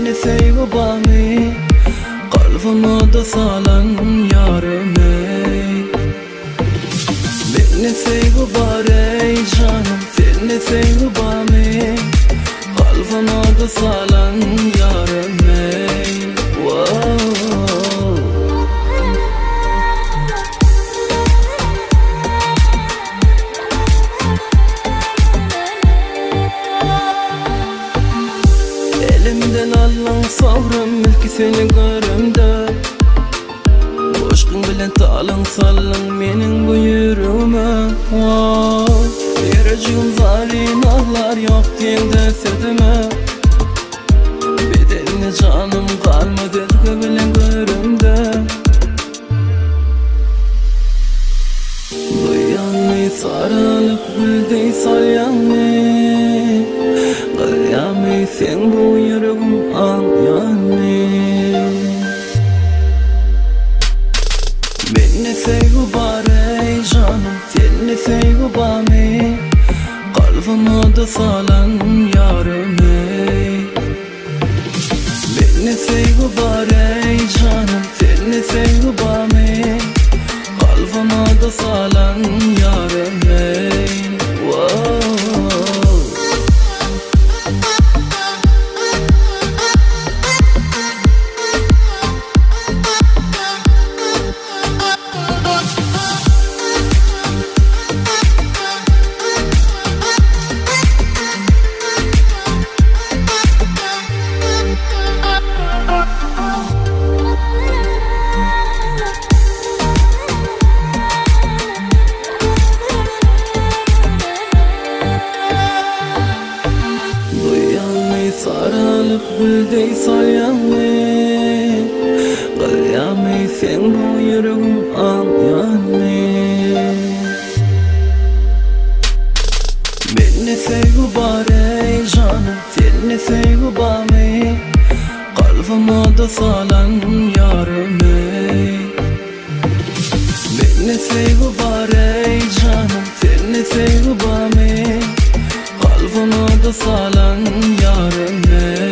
Beni sevip bami kalbime da salan yarım ey. Beni sevip bari canım, seni sevip bami kalbime da salan yarım ey. Elimden alan savrım milki seni görümde. Boşqın bilen talın salın menin bu yürüme. Yeracığım zalim ağlar yok diyende sedime. Bedenine canım kalmadı bilen görümde. Duyanmayı sarılıp güldeyi salyanmayı. Kıyamay sen bu yüreğim anyanı. Beni sevip bari canım, seni sevip bami kalbime da salan yarım ey. Beni sevip bari canım, seni sevip bami kalbime da salan yarım ey. Sarılıp güldeyi salyanmayı. Kıyamay sen bu yüreğim anyanı. Beni sevip bari canım, seni sevip bami kalbime da salan yarım ey. Beni sevip bari canım, seni sevip bami kalbime da salan yarım ey.